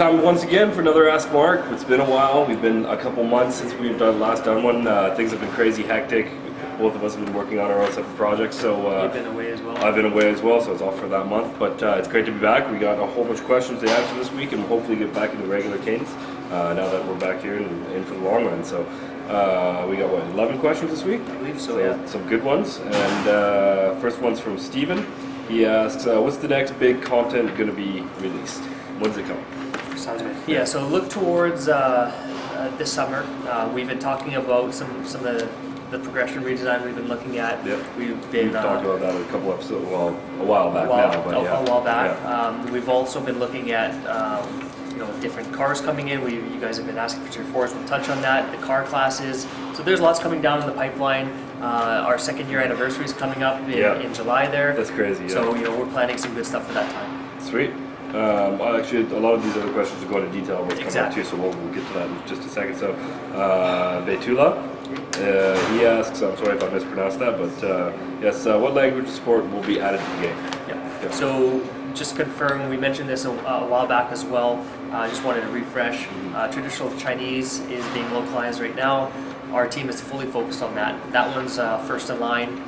time once again for another Ask Marc. It's been a while. We've been a couple months since we've last done one. Things have been crazy hectic. Both of us have been working on our own separate projects. So you've been away as well. I've been away as well, so I was off for that month. But it's great to be back. We got a whole bunch of questions to answer this week, and we'll hopefully get back into regular cadence now that we're back here and in for the long run. So we got 11 questions this week. I believe so. Yeah. Some good ones. And first one's from Steven. He asks, what's the next big content going to be released? When's it come? Sounds good. Yeah, so look towards this summer. We've been talking about some of the progression redesign we've been looking at. Yep. We've talked about that in a couple episodes, well, a while back now. But a while back. Yeah. We've also been looking at different cars coming in. You guys have been asking for Tier 4s. We'll touch on that. The car classes. So there's lots coming down in the pipeline. Our second year anniversary is coming up in July there. That's crazy. Yeah. So we're planning some good stuff for that time. Sweet. Actually, a lot of these other questions will go into detail what's coming up too, so we'll get to that in just a second. So, Betula, he asks, I'm sorry if I mispronounced that, but yes, what language sport will be added to the game? Yeah. So, just confirm, we mentioned this a while back as well. I just wanted to refresh. Traditional Chinese is being localized right now. Our team is fully focused on that. That one's first in line.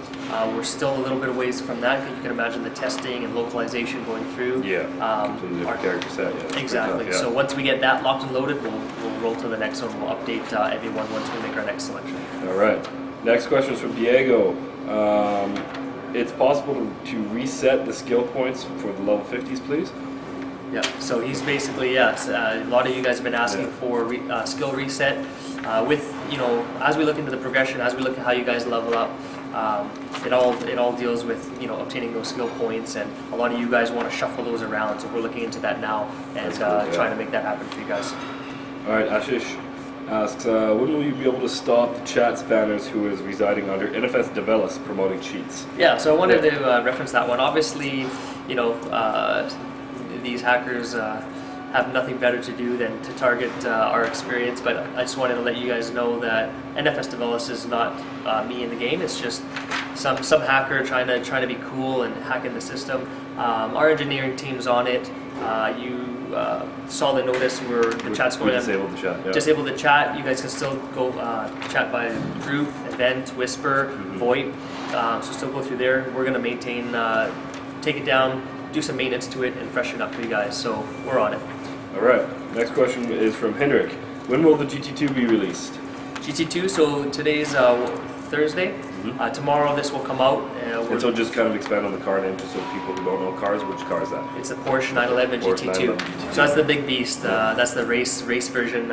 We're still a little bit of ways from that. I think you can imagine the testing and localization going through. Yeah, completely different character set. Yeah, exactly. Tough, yeah. So once we get that locked and loaded, we'll roll to the next one. We'll update everyone once we make our next selection. All right. Next question is from Diego. It's possible to reset the skill points for the level 50s, please? Yeah, so he's basically, yes, a lot of you guys have been asking for skill reset. With, as we look into the progression, as we look at how you guys level up, it all deals with, obtaining those skill points, and a lot of you guys want to shuffle those around, so we're looking into that now and trying to make that happen for you guys. All right, Ashish asks, when will you be able to stop the chat spammers who is residing under NFS Vellis promoting cheats? Yeah, so I wanted to reference that one. Obviously, these hackers have nothing better to do than to target our experience, but I just wanted to let you guys know that NFS Vellis is not me in the game. It's just some hacker trying to be cool and hacking the system. Our engineering team's on it. You saw the notice where the chat's going. Disabled the chat. Yeah. Disabled the chat. You guys can still go chat by group, event, whisper, VoIP. So still go through there. We're going to maintain, take it down, do some maintenance to it, and freshen it up for you guys. So we're on it. All right. Next question is from Hendrik. When will the GT2 be released? GT2. So today's Thursday. Tomorrow this will come out. And so just kind of expand on the car name, just so people who don't know cars, which car is that? It's a Porsche 911 GT2. So that's the big beast. That's the race version,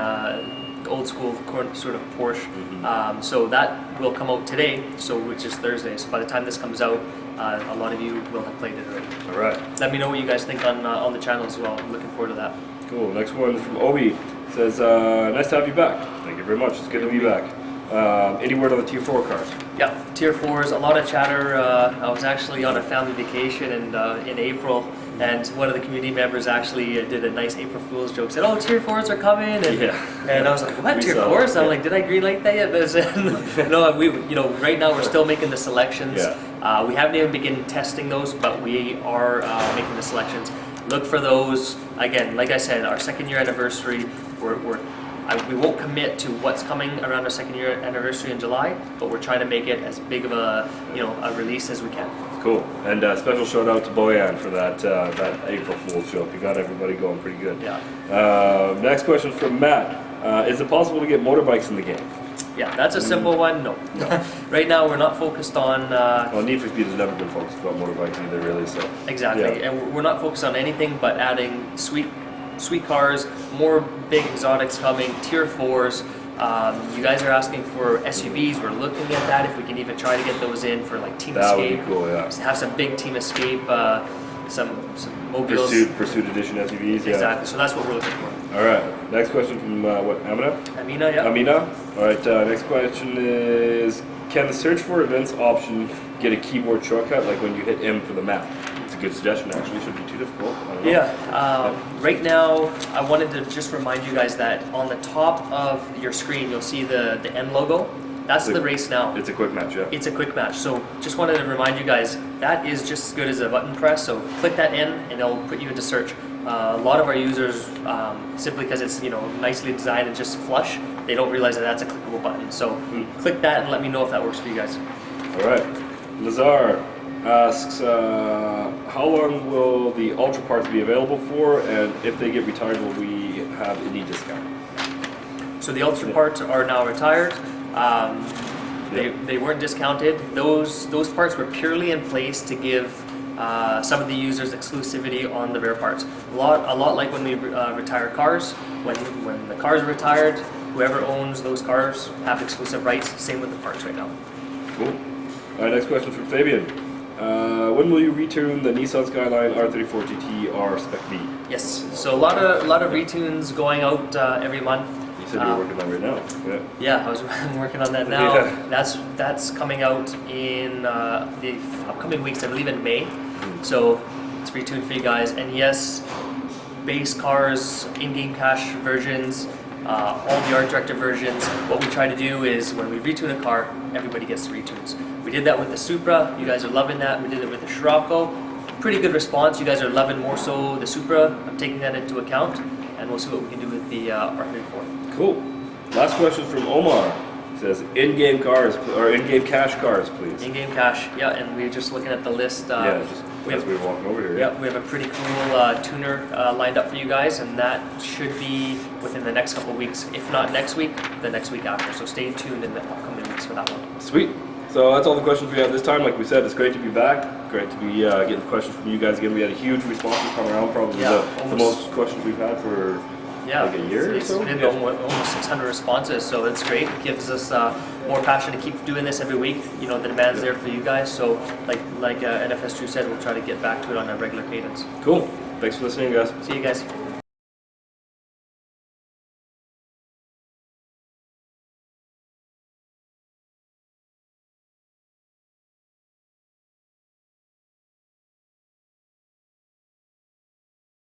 old school sort of Porsche. So that will come out today, which is Thursday. So by the time this comes out, a lot of you will have played it already. All right. Let me know what you guys think on the channel as well. I'm looking forward to that. Cool. Next one is from Obi. Says, nice to have you back. Thank you very much. It's good to be back. Any word on the Tier 4 cars? Yeah, Tier 4s, a lot of chatter. I was actually on a family vacation in April, and one of the community members actually did a nice April Fool's joke, said, "Oh, Tier 4s are coming," and I was like, "What, Tier 4s?" I'm like, "Did I greenlight that yet?" No, right now we're still making the selections. Yeah. We haven't even begun testing those, but we are making the selections. Look for those. Again, like I said, our second year anniversary, we won't commit to what's coming around our second year anniversary in July, but we're trying to make it as big of a release as we can. Cool. And special shout out to Boyan for that April Fool's joke. You got everybody going pretty good. Yeah. Next question from Matt. Is it possible to get motorbikes in the game? Yeah, that's a simple one. No. Right now we're not focused on. Well, Need for Speed has never been focused about motorbikes either, really. So. Exactly, and we're not focused on anything but adding sweet cars, more big exotics coming, Tier 4s. You guys are asking for SUVs. We're looking at that, if we can even try to get those in for like Team Escape. That would be cool, yeah. Have some big Team Escape, some mobiles. Pursuit Edition SUVs, yeah. Exactly, so that's what we're looking for. All right, next question from, Amina, yeah. Amina, all right, next question is, can the search for events option get a keyboard shortcut, like when you hit M for the map? It's a good suggestion, actually. Shouldn't be too difficult. I don't know. Yeah. Right now, I wanted to just remind you guys that on the top of your screen, you'll see the N logo. That's the race now. It's a quick match, yeah. It's a quick match. So just wanted to remind you guys, that is just as good as a button press. So click that in and it'll put you into search. A lot of our users, simply because it's nicely designed and just flush, they don't realize that that's a clickable button. So click that and let me know if that works for you guys. All right. Lazar asks, how long will the Ultra parts be available for, and if they get retired, will we have any discount? So the Ultra parts are now retired. They weren't discounted. Those parts were purely in place to give some of the users exclusivity on the rare parts. A lot like when we retire cars. When the cars are retired, whoever owns those cars have exclusive rights. Same with the parts right now. Cool. All right, next question from Fabian. When will you retune the Nissan Skyline R34 GT R Spec V? Yes. So a lot of retunes going out every month. You said you were working on it right now. Yeah, I'm working on that now. Yeah. That's coming out in the upcoming weeks, I believe in May. So it's retuned for you guys. And yes, base cars, in-game cache versions, all the art director versions. What we try to do is when we retune a car, everybody gets the retunes. We did that with the Supra. You guys are loving that. We did it with the Scirocco. Pretty good response. You guys are loving more so the Supra. I'm taking that into account, and we'll see what we can do with the R34. Cool. Last question from Omar. It says in-game cars or in-game cache cars, please. In-game cache, yeah. And we're just looking at the list. Just as we were walking over here. Yeah, we have a pretty cool tuner lined up for you guys, and that should be within the next couple of weeks. If not next week, the next week after. So stay tuned in the upcoming weeks for that one. Sweet. So that's all the questions we have this time. Like we said, it's great to be back. Great to be getting questions from you guys again. We had a huge response this time around, probably the most questions we've had for like a year or so. We did almost 600 responses, so it's great. It gives us more passion to keep doing this every week. The demand's there for you guys. So like NFS Drew said, we'll try to get back to it on a regular cadence. Cool. Thanks for listening, guys. See you guys.